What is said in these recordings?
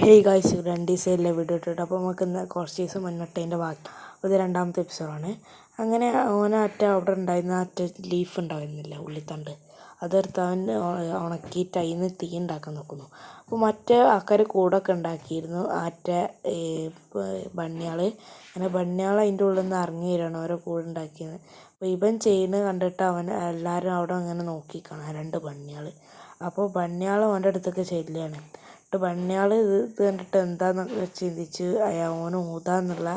Hey guys, 2 ദിവസമായില്ലേ video ഇട്ടിട്ട്. അപ്പോൾ നമുക്ക് ഇന്ന് കുറച്ച് ദിവസം മുന്നിട്ടതിൻ്റെ ബാക്കി ഇത് 2ാമത്തെ എപ്പിസോഡാണ്. അങ്ങനെ ഓനറ്റ അവിടെ ഉണ്ടായിരുന്ന ലീഫ് ഉണ്ടായിരുന്നില്ല, ഉള്ളിത്തണ്ട്, അതെടുത്ത് അവൻ ഉണക്കിയിട്ട് അതിൽ നിന്ന് തീ ഉണ്ടാക്കാൻ നോക്കുന്നു. അപ്പോൾ മറ്റേ ആൾക്കാർ കൂടൊക്കെ ഉണ്ടാക്കിയിരുന്നു ബണ്ണിയാൾ. അങ്ങനെ ബണ്ണിയാൾ അതിൻ്റെ ഉള്ളിൽ നിന്ന് ഇറങ്ങി വരികയാണ് ഓരോ കൂടുണ്ടാക്കിയത്. അപ്പോൾ ഇവൻ ചെയ്യുന്നത് കണ്ടിട്ട് എല്ലാവരും അവിടെ അങ്ങനെ നോക്കിക്കാണാം 2 ബണ്ണിയാൾ. അപ്പോൾ ബണ്ണിയാൾ അവൻ്റെ അടുത്തൊക്കെ ചെല്ലുകയാണ്. ബണ്ണിയാൾ ഇത് കണ്ടിട്ട് എന്താണെന്ന് ചിന്തിച്ച് ഓന് ഊതാന്നുള്ള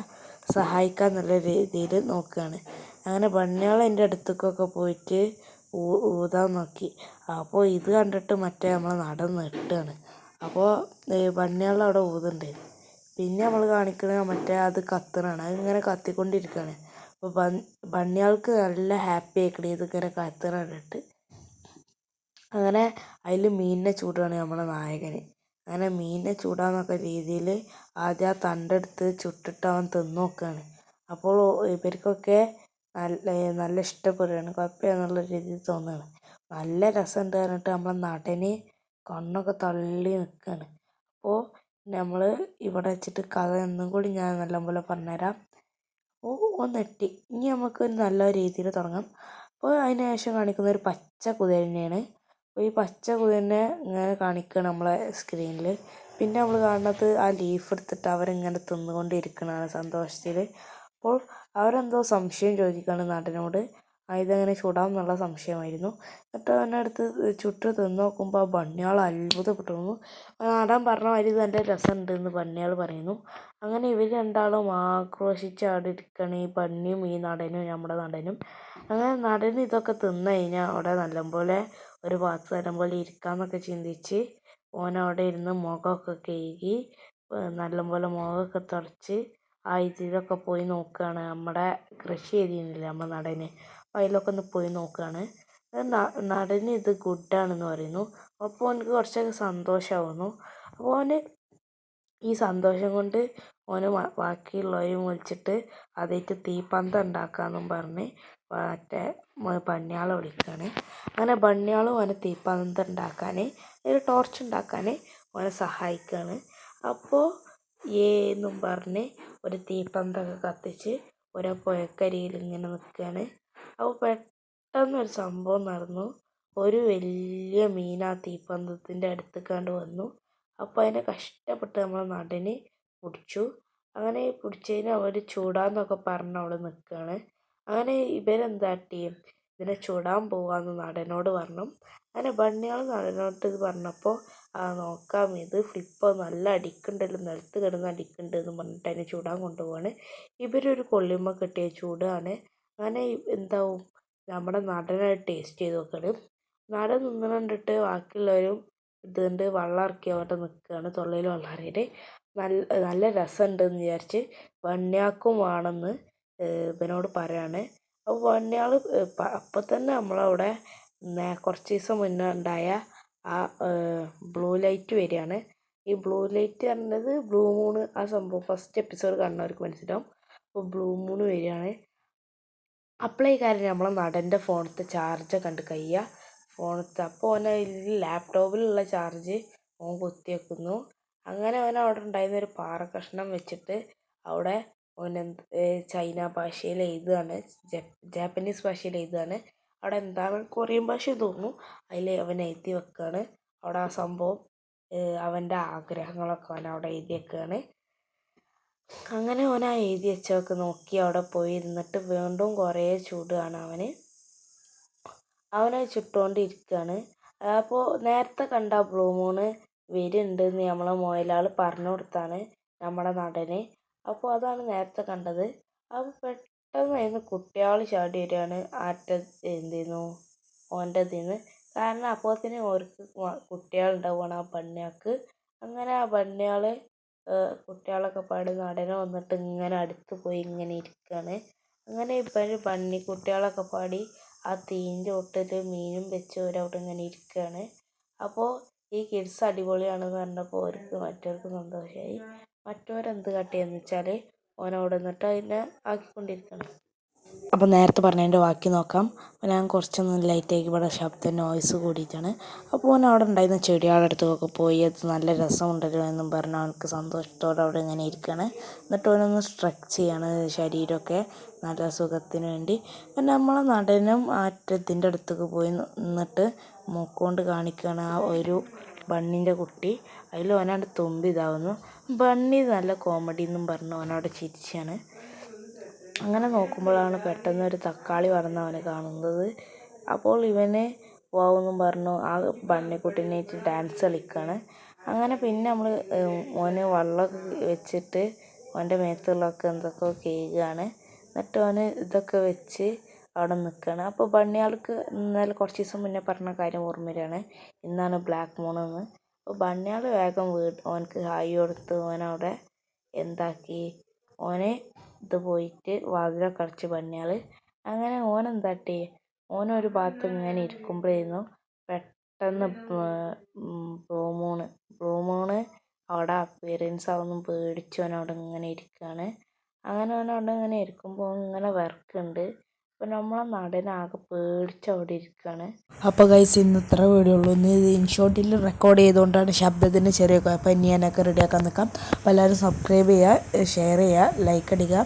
സഹായിക്കാന്നുള്ള രീതിയിൽ നോക്കുകയാണ്. അങ്ങനെ ബണ്ണിയാൾ എൻ്റെ അടുത്തേക്കൊക്കെ പോയിട്ട് ഊതാൻ നോക്കി. അപ്പോൾ ഇത് കണ്ടിട്ട് മറ്റേ നമ്മളെ നടൻ നെട്ടുകയാണ്. അപ്പോൾ ബണ്ണിയാൾ അവിടെ ഊതുന്നുണ്ട്. പിന്നെ നമ്മൾ കാണിക്കുന്നത് മറ്റേ അത് കത്തണാണ്, അതിങ്ങനെ കത്തിക്കൊണ്ടിരിക്കുകയാണ്. അപ്പോൾ ബണ്ണിയാൾക്ക് നല്ല ഹാപ്പി ആയിക്കണേ ഇതിങ്ങനെ കത്തണ കണ്ടിട്ട്. അങ്ങനെ അതിൽ മീനിനെ ചൂടുകയാണ് നമ്മളെ നായകന്. അങ്ങനെ മീനിനെ ചൂടാന്നൊക്കെ രീതിയിൽ ആദ്യം ആ തണ്ടെടുത്ത് ചുട്ടിട്ട് അവൻ തിന്ന് നോക്കുകയാണ്. അപ്പോൾ ഇവർക്കൊക്കെ നല്ല ഇഷ്ടപ്പെടുകയാണ്, കുഴപ്പമില്ല രീതിയിൽ തോന്നുകയാണ്. നല്ല രസമുണ്ട് പറഞ്ഞിട്ട് നമ്മളെ നടന് കണ്ണൊക്കെ തള്ളി നിൽക്കുകയാണ്. അപ്പോൾ നമ്മൾ ഇവിടെ വെച്ചിട്ട് കഥ ഒന്നും കൂടി ഞാൻ നല്ലപോലെ പറഞ്ഞുതരാം. ഒന്ന് നെട്ടി ഇനി നമുക്ക് നല്ല രീതിയിൽ തുടങ്ങാം. അപ്പോൾ അതിന് ശേഷം കാണിക്കുന്ന ഒരു പച്ച കുതിരനെയാണ്. അപ്പോൾ ഈ പച്ച കുതിരനെ ഇങ്ങനെ കാണിക്കുകയാണ് നമ്മളെ സ്ക്രീനിൽ. പിന്നെ നമ്മൾ കാണുന്നത് ആ ലീഫ് എടുത്തിട്ട് അവരിങ്ങനെ തിന്നുകൊണ്ടിരിക്കണതാണ് സന്തോഷത്തിൽ. അപ്പോൾ അവരെന്തോ സംശയം ചോദിക്കുകയാണ് നടനോട്. ഇതെങ്ങനെ ചുടാമെന്നുള്ള സംശയമായിരുന്നു. എന്നിട്ട് അവനെ അടുത്ത് ചുട്ട് തിന്ന് നോക്കുമ്പോൾ ആ ബണ്ണിയാൾ അത്ഭുതപ്പെട്ടു. നടൻ പറഞ്ഞ മാതിരി നല്ല രസമുണ്ട് എന്ന് ബണ്ണിയാൾ പറയുന്നു. അങ്ങനെ ഇവർ രണ്ടാളും ആക്രോശിച്ച് അവിടെ ഇരിക്കുകയാണ്, ഈ ബണ്ണിയും ഈ നടനും നമ്മുടെ നടനും. അങ്ങനെ നടന് ഇതൊക്കെ തിന്നു കഴിഞ്ഞാൽ അവിടെ നല്ലപോലെ ഒരു ഭാഗത്ത് നല്ലപോലെ ഇരിക്കാമെന്നൊക്കെ ചിന്തിച്ച് ഓനവിടെ ഇരുന്ന് മുഖമൊക്കെ കഴുകി നല്ലപോലെ മുഖമൊക്കെ തുടച്ച് ആ ഇതിലൊക്കെ പോയി നോക്കുകയാണ്. നമ്മുടെ കൃഷി ചെയ്തിരുന്നില്ല നമ്മുടെ നടന്, അപ്പോൾ അതിലൊക്കെ ഒന്ന് പോയി നോക്കുകയാണ്. നടന് ഇത് ഗുഡാണെന്ന് പറയുന്നു. അപ്പോൾ ഓനക്ക് കുറച്ചൊക്കെ സന്തോഷമാവുന്നു. അപ്പോൾ ഓന് ഈ സന്തോഷം കൊണ്ട് ഓന് ബാക്കിയുള്ളവരും വിളിച്ചിട്ട് അതായിട്ട് തീപ്പന്തം ഉണ്ടാക്കാമെന്നും പറഞ്ഞ് മറ്റേ ബണ്ണിയാളെ വിളിക്കുകയാണ്. അങ്ങനെ ബണ്ണിയാളും ഓനെ തീപ്പന്തം ഉണ്ടാക്കാൻ, ഒരു ടോർച്ച് ഉണ്ടാക്കാൻ ഓനെ സഹായിക്കുകയാണ്. അപ്പോൾ എന്നും പറഞ്ഞ് ഒരു തീപ്പന്തമൊക്കെ കത്തിച്ച് ഓരോ പുഴക്കരിയിൽ ഇങ്ങനെ നിൽക്കുകയാണ്. അപ്പോൾ പെട്ടെന്നൊരു സംഭവം നടന്നു. ഒരു വലിയ മീൻ ആ തീപ്പന്തത്തിൻ്റെ അടുത്തേക്കാണ്ട് വന്നു. അപ്പോൾ അതിനെ കഷ്ടപ്പെട്ട് നമ്മളെ നടന് പിടിച്ചു. അങ്ങനെ പിടിച്ചതിന് അവർ ചൂടാന്നൊക്കെ പറഞ്ഞ് അവിടെ നിൽക്കുകയാണ്. അങ്ങനെ ഇവരെന്താട്ടി ഇതിനെ ചുടാൻ പോവാന്ന് നടനോട് പറഞ്ഞു. അങ്ങനെ ബണ്ണിയാൾ നടനോട് ഇത് പറഞ്ഞപ്പോൾ നോക്കാം, ഇത് ഫ്ലിപ്പ് നല്ല അടിക്കുന്നുണ്ടല്ലോ, നിലത്ത് കിടന്ന് അടിക്കുന്നുണ്ട് എന്ന് പറഞ്ഞിട്ട് അതിനെ ചൂടാൻ കൊണ്ടുപോവാണ്. ഇവരൊരു കൊള്ളിമ്മ കെട്ടിയ ചൂടാണ്. അങ്ങനെ എന്താവും നമ്മുടെ നടനായി ടേസ്റ്റ് ചെയ്ത് നോക്കണം. നടൻ നിന്ന് കണ്ടിട്ട് ബാക്കിയുള്ളവരും ഇതുകൊണ്ട് വെള്ളം ഇറക്കി അവിടെ നിൽക്കുകയാണ്, തൊള്ളയിൽ വെള്ളം ഇറങ്ങിയിട്ട്. നല്ല രസമുണ്ടെന്ന് വിചാരിച്ച് ബണ്ണിയാൾക്കും വേണമെന്ന് ഇവനോട് പറയാണ്. അപ്പോൾ ബണ്ണിയാൾ അപ്പം തന്നെ നമ്മളവിടെ കുറച്ച് ദിവസം മുന്നേ ഉണ്ടായ ആ ബ്ലൂ ലൈറ്റ് വരികയാണ്. ഈ ബ്ലൂ ലൈറ്റ് പറഞ്ഞത് ബ്ലൂ മൂണ്, ആ സംഭവം ഫസ്റ്റ് എപ്പിസോഡ് കാണുന്നവർക്ക് മനസ്സിലാവും. അപ്പോൾ ബ്ലൂ മൂണ് വരികയാണ്. അപ്പോഴേ കാര്യം നമ്മളെ നടൻ്റെ ഫോണത്തെ ചാർജ് കണ്ട് കഴിയുക ഫോണത്തെ. അപ്പോൾ ഓനെ ലാപ്ടോപ്പിലുള്ള ചാർജ് ഓൻ കുത്തി വെക്കുന്നു. അങ്ങനെ അവൻ അവിടെ ഉണ്ടായിരുന്ന ഒരു പാറ കഷ്ണം വെച്ചിട്ട് അവിടെ ഓൻ ചൈന ഭാഷയിൽ എഴുതുകയാണ്, ജാപ്പനീസ് ഭാഷയിൽ എഴുതുകയാണ്. അവിടെ എന്താണ് കൊറിയൻ ഭാഷ തോന്നുന്നു, അതിൽ അവൻ എഴുതി വെക്കുകയാണ്. അവിടെ ആ സംഭവം അവൻ്റെ ആഗ്രഹങ്ങളൊക്കെ അവൻ അവിടെ എഴുതി വെക്കുകയാണ്. അങ്ങനെ അവൻ ആ എഴുതി വെച്ചതൊക്കെ നോക്കി അവിടെ പോയി ഇരുന്നിട്ട് വീണ്ടും കുറേ ചൂടുകയാണ് അവനെ ചുട്ടുകൊണ്ടിരിക്കുകയാണ്. അപ്പോൾ നേരത്തെ കണ്ട ബ്ലൂ മൂണ് വരുന്നുണ്ടെന്ന് നമ്മളെ മുതലാൾ പറഞ്ഞു കൊടുത്താണ് നമ്മുടെ നടന്. അപ്പോൾ അതാണ് നേരത്തെ കണ്ടത്. അപ്പോൾ പെട്ടെന്ന് കുട്ടികൾ ചാടി വരികയാണ് എന്തെയ്യുന്നു ഓൻ്റെ ഇതിന്ന്. കാരണം അപ്പോഴത്തേന് ഓർക്ക് കുട്ടികളുണ്ടാവുകയാണ് ആ ബണ്ണിയാൾക്ക്. അങ്ങനെ ആ ബണ്ണിയാൾ കുട്ടികളൊക്കെ പാടി നടന് വന്നിട്ട് ഇങ്ങനെ അടുത്ത് പോയി ഇങ്ങനെ ഇരിക്കുകയാണ്. അങ്ങനെ ബണ്ണി കുട്ടികളൊക്കെ പാടി ആ തീൻ്റെ ഒട്ടിൽ മീനും വെച്ച് അവരവിടെ ഇങ്ങനെ ഇരിക്കുകയാണ്. അപ്പോൾ ഈ കിഡ്സ് അടിപൊളിയാണെന്ന് പറഞ്ഞപ്പോൾ മറ്റവർക്ക് സന്തോഷമായി. മറ്റവരെന്ത് കാട്ടിയെന്ന് വെച്ചാൽ ഓനവിടെ നിന്നിട്ട് അതിനെ ആക്കിക്കൊണ്ടിരിക്കണം. അപ്പോൾ നേരത്തെ പറഞ്ഞതിൻ്റെ ബാക്കി നോക്കാം. അപ്പോൾ ഞാൻ കുറച്ചൊന്ന് ലൈറ്റാക്കി ഇവിടെ ശബ്ദം നോയ്സ് കൂടിയിട്ടാണ്. അപ്പോൾ ഓൻ അവിടെ ഉണ്ടായിരുന്ന ചെടികളുടെ അടുത്തൊക്കെ പോയി അത് നല്ല രസമുണ്ടല്ലോ എന്നും പറഞ്ഞ് അവനക്ക് സന്തോഷത്തോടെ അവിടെ ഇങ്ങനെ ഇരിക്കുകയാണ്. എന്നിട്ട് ഓനൊന്ന് സ്ട്രെച്ച് ചെയ്യാണ് ശരീരമൊക്കെ നല്ല സുഖത്തിന് വേണ്ടി. പിന്നെ നമ്മളെ നടനും ഇതിൻ്റെ അടുത്തേക്ക് പോയി നിന്നിട്ട് മൂക്കുകൊണ്ട് കാണിക്കുകയാണ് ആ ഒരു ബണ്ണിൻ്റെ കുട്ടി. അതിൽ ഓനാണ്ട് തുമ്പി ഇതാവുന്നു. ബണ്ണി നല്ല കോമഡി എന്നും പറഞ്ഞ് ഓനവിടെ ചിരിച്ചാണ്. അങ്ങനെ നോക്കുമ്പോഴാണ് പെട്ടെന്ന് ഒരു തക്കാളി വളർന്ന് അവനെ കാണുന്നത്. അപ്പോൾ ഇവന് പോവെന്നും പറഞ്ഞു ആ ബണ്ണിക്കുട്ടീനായിട്ട് ഡാൻസ് കളിക്കുകയാണ്. അങ്ങനെ പിന്നെ നമ്മൾ ഓന് വെള്ളം വെച്ചിട്ട് ഓൻ്റെ മേത്തുള്ളതൊക്കെ എന്തൊക്കെയോ കേൾക്കുകയാണ്. എന്നിട്ട് ഓന് ഇതൊക്കെ വെച്ച് അവിടെ നിൽക്കുകയാണ്. അപ്പോൾ ബണ്ണിയാൾക്ക് ഇന്നലെ കുറച്ച് ദിവസം മുന്നേ പറഞ്ഞ കാര്യം ഓർമ്മ വരികയാണ്, ഇന്നാണ് ബ്ലാക്ക് മൂണെന്ന്. അപ്പോൾ ബണ്ണിയാൾ വേഗം ഓനക്ക് ഹായ് കൊടുത്ത് ഓനവിടെ എന്താക്കി ഓനെ ഇത് പോയിട്ട് വാതിലൊക്കെ അടച്ച് ബണ്ണിയാൾ. അങ്ങനെ ഓനെന്താട്ടി ഓനൊരു ഭാഗത്ത് ഇങ്ങനെ ഇരിക്കുമ്പോഴായിരുന്നു പെട്ടെന്ന് ബ്ലൂ മൂണ് അവിടെ അപ്പിയറൻസ് ആവുന്നു പേടിച്ച് ഓനവിടെ ഇങ്ങനെ ഇരിക്കുകയാണ്. അങ്ങനെ ഓനവിടെ ഇങ്ങനെ ഇരിക്കുമ്പോൾ ഇങ്ങനെ വിറക്കുന്നുണ്ട്. അപ്പോൾ നമ്മളെ നടനാകെ പേടിച്ച് അവിടെ ഇരിക്കുകയാണ്. അപ്പോൾ ഗൈസ് ഇന്ന് ഇത്ര വീഡിയോ ഉള്ളൂ. ഇന്ന് ഇത് ഇൻഷോട്ടിൽ റെക്കോർഡ് ചെയ്തുകൊണ്ടാണ് ശബ്ദത്തിന് ചെറിയ കുഴപ്പം. ഇനി ഞാനൊക്കെ റെഡിയാക്കാൻ നിൽക്കാം. അപ്പോൾ എല്ലാവരും സബ്സ്ക്രൈബ് ചെയ്യുക, ഷെയർ ചെയ്യുക, ലൈക്ക് അടിക്കുക.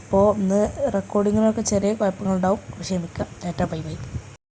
അപ്പോൾ ഇന്ന് റെക്കോർഡിങ്ങിനൊക്കെ ചെറിയ കുഴപ്പങ്ങളുണ്ടാവും, ക്ഷമിക്കുക. Bye bye.